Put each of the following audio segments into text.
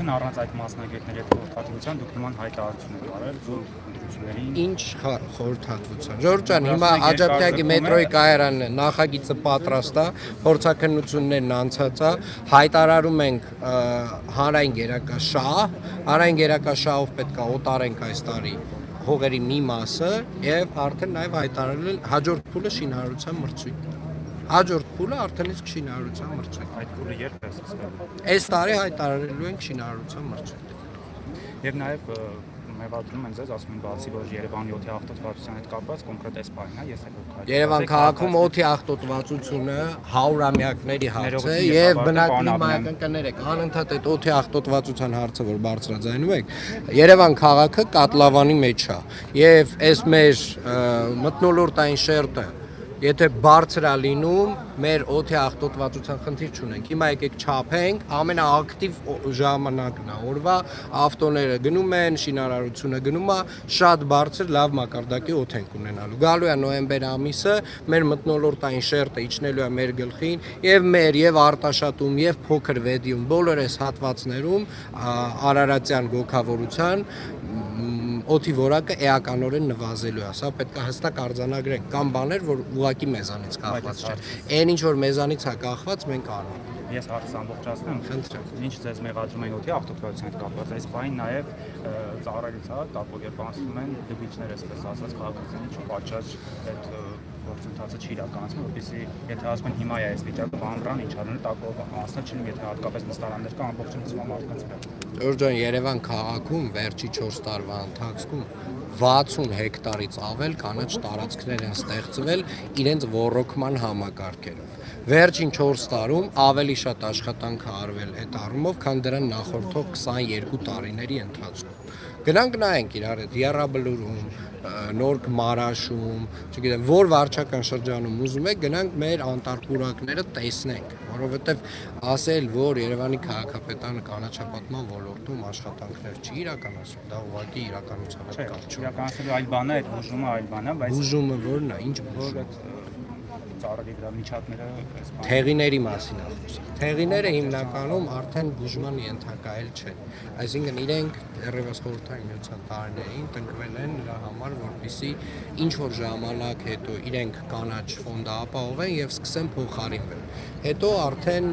արդեն առանց այդ մասնագետների հետ խորհրդատվության դուք նման հայտարարություն եք արել, որ ընտրություններին Ինչ խորհրդատվության։ Ժորժ ջան, հիմա Աջափնյակի մետրոյի կայարանն է, նախագիծը պատրաստ է, փորձաքննություններն անցած է, հայտարարում ենք հանրային գերակաշահ, հանրային գերակաշահով պետք է օտարենք այս տարի հողերի մի մասը եւ արդեն նաեւ հայտարարել հաջորդ փուլը շինարարության մրցույթ։ Հաջորդ փուլը արդեն իսկ շինարարության մրցույթ։ այդ փուլը երբ է սկսվելու։ Այս տարի հայտարարելու ենք շինարարության մրցույթ։ Եվ նաև մեղադրում են ձեզ, ասում են բացի որ Երևանի օդի աղտոտվածության հետ կապված կոնկրետ այս բանն է, ես էլ որ Երևան քաղաքում օդի աղտոտվածությունը 100-ամյակների հարց է եւ բնակելի մայրաքաններ եք անընդհատ այդ օդի աղտոտվածության հարցը որ բարձրաձայնում եք Երևան քաղաքը կատլավանի մեջ է եւ այս մեր մթնոլորտային շերտը Եթե բարձր է լինում, մեր օդի աղտոտվածության խնդիր չունենք։ Հիմա եկեք չափենք, ամենաակտիվ ժամանակն է օրվա, ավտոները գնում են, շինարարությունը գնում է, շատ բարձր լավ մակարդակի օդ ենք ունենալու։ Գալու է նոյեմբեր ամիսը, մեր մթնոլորտային շերտը իջնելու է մեր գլխին, եւ մեր եւ Արտաշատում եւ փոքր Վեդիում բոլոր այս հատվածներում Արարատյան գոքավորության օդի որակը էականորեն նվազելու է, սա պետք է հստակ արձանագրենք, կամ բաներ, որ ուղղակի մեզանից կախված չէ։ Այն ինչ որ մեզանից է կախված, մենք անում ենք։ Ես հարցը ամբողջացնեմ, ինչ ձեզ մեղադրում են օդի աղտոտվածության հետ կապված, այս բանին նաև ծառայից է, տապոգերպանցում են դպիչներ, այսպես ասած, քաղաքացիների ինչ պատճառ այդ գործընթացը չի իրականացվում, որպեսզի եթե ասում են հիմա է այս վիճակը, բանրան ինչ արել տակով անցնել չլինի, եթե հատկապես նստարաններ կա ամբողջությամբ մարդկանց վրա։ Ժորժ ջան, Երևան քաղաքում վերջի 4 տարվա ընթացքում 60 հեկտարից ավել կանաչ տարածքներ են ստեղծվել իրենց ոռոգման համակարգերով։ Վերջին 4 տարում ավելի շատ աշխատանք է արվել այդ առումով, քան դրան նախորդող 22 տարիների ընթացքում։ Գնանք նայենք իրար հետ Եռաբլուրում, Նոր Մարաշում, չգիտեմ, որ վարչական շրջանում ուզում եք, գնանք մեր անտարպուրակները տեսնենք, որովհետև ասել, որ Երևանի քաղաքապետարանը կանաչապատման ոլորտում աշխատանքներ չի իրականացնում, դա ուղղակի իրականության հետ կապ չունի։ Իրականացնելու այլ բան է, այդ բուժումը այլ բան է, բայց բուժումը որն է, ինչ բուժում։ ծառերի վրա միջատները այս բանը։ Թեղիների մասին է խոսքը։ Թեղիները հիմնականում արդեն բուժման ենթակայել չեն։ Այսինքն իրենք դեռևս խորհրդային միության տարիներին տնկվել են նրա համար, որպեսզի ինչ որ ժամանակ հետո իրենք կանաչ ֆոնդը ապահովեն եւ սկսեն փոխարինվել։ Հետո արդեն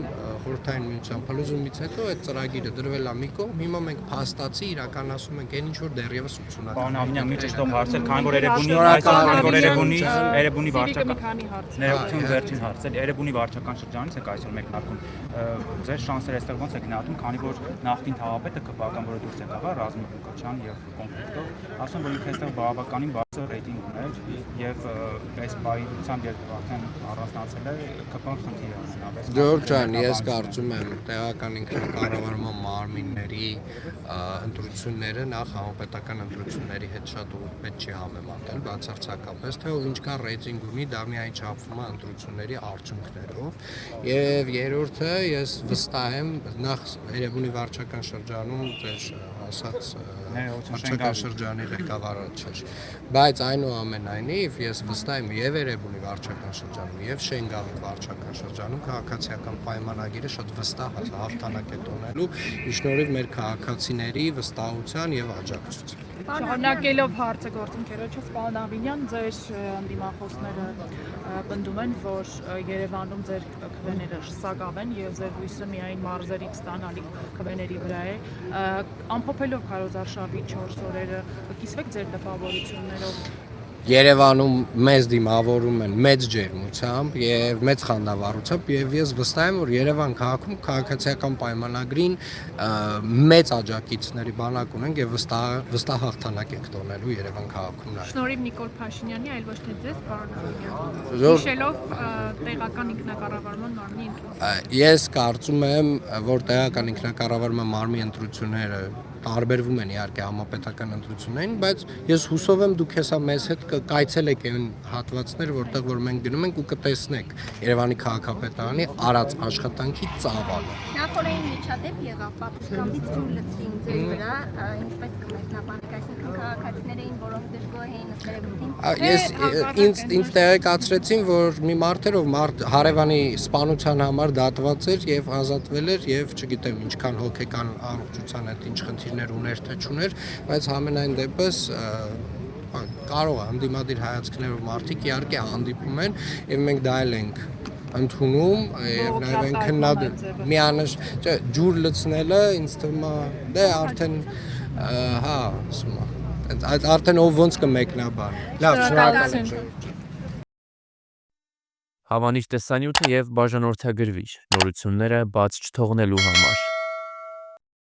խորհրդային միության փլուզումից հետո այդ ծրագիրը դրվել է մի կողմ, հիմա մենք փաստացի իրականացում ենք այն ինչ որ դեռևս 80-ական։ Պարոն Ավինյան, մի ճիշտով հարցեր, քանի որ Երևանի վարչական ներողություն վերջին հարցել, Երևանի վարչական շրջանից եք այսօր մեկնարկում։ Ձեր շանսերը այստեղ ոնց է գնահատում, քանի որ նախկին թաղապետը ԿՊԱ-ական, որը դուրս եկավ, Ռազմիկ Լուկաչյան եւ կոնկրետով, ասում որ ինքը այստեղ բավականին բարձր ռեյտինգ ուներ եւ այս բայությամբ երբ արդեն առանձնացել է ԿՊԱ-ն խնդիր է ունենալու։ Ժորժ ջան, ես կարծում եմ տեղական ինքնակառավարման մարմինների ընտրությունները նախ համապետական ընտրությունների հետ շատ պետք չի համեմատել, բացարձակապես, թե ով ինչքան ռեյտինգ ունի, դա միայն չափվում է ընտրությունների արդյունքներով։ Եվ երրորդը ես վստահ եմ նախ Երևանի վարչական շրջանում ձեր ասած վարչական շրջանի ղեկավարը չէր, բայց այնուամենայնիվ ես վստահ եմ եւ Երևանի վարչական շրջանում եւ Շենգավի վարչական շրջանում քաղաքացիական պայմանագիրը շատ վստահ հաղթանակ է տոնելու ի շնորհիվ մեր քաղաքացիների վստահության եւ աջակցության։ Շարունակելով հարցը գործընկերոջս, պարոն Ավինյան, ձեր ընդդիմախոսները պնդում են, որ Երևանում ձեր քվեները սակավ են եւ ձեր հույսը միայն մարզերից ստանալիք քվեների վրա է։ Ամփոփելով քարոզարշավի 4 օրերը, կիսվեք ձեր տպավորություններով։ Երևանում մեզ դիմավորում են մեծ ջերմությամբ եւ մեծ խանդավառությամբ եւ ես վստահ եմ, որ Երևան քաղաքում քաղաքացիական պայմանագրին մեծ աջակիցների բանակ ունենք եւ վստահ հաղթանակ ենք տոնելու Երևան քաղաքում նաեւ։ Շնորհիվ Նիկոլ Փաշինյանի, այլ ոչ թե ձեզ, պարոն Ավինյան։ Հիշելով տեղական ինքնակառավարման մարմնի ընտրությունները։ Ես կարծում եմ, որ տեղական ինքնակառավարման մարմնի ընտրությունները տարբերվում են իհարկե համապետական ընտրություններին, բայց ես հուսով եմ դուք հեսա մեզ հետ կայցելեք այն հատվածները, որտեղ որ մենք գնում ենք ու կտեսնեք Երևանի քաղաքապետարանի արած աշխատանքի ծավալը։ Նախորդային միջադեպ եղավ պատշգամբից ջուր լցրին ձեր վրա, ինչպես կմեկնաբանեք, այսինքն քաղաքացիներ էին, որոնք դժգոհ էին ըստ Ինձ տեղեկացրեցին, որ մի մարդ էր, ով հարևանի սպանության համար դատված էր եւ ազատվել էր եւ չգիտեմ ինչքան հոգեկան առողջության հետ ինչ խնդիրներ ուներ թե չուներ, բայց համենայն դեպս կարող է հանդիմադիր հայացքներով մարդիկ իհարկե հանդիպում են եւ մենք դա էլ ենք ընդունում եւ նաեւ ենք քննադատում միանշ ջուր լցնելը ինձ թվում է դե արդեն հա ասում եմ արդեն ով ոնց կմեկնաբան լավ շնորհակալություն Հավանիչ տեսանյութը եւ բաժանորդագրվիչ նորությունները բաց չթողնելու համար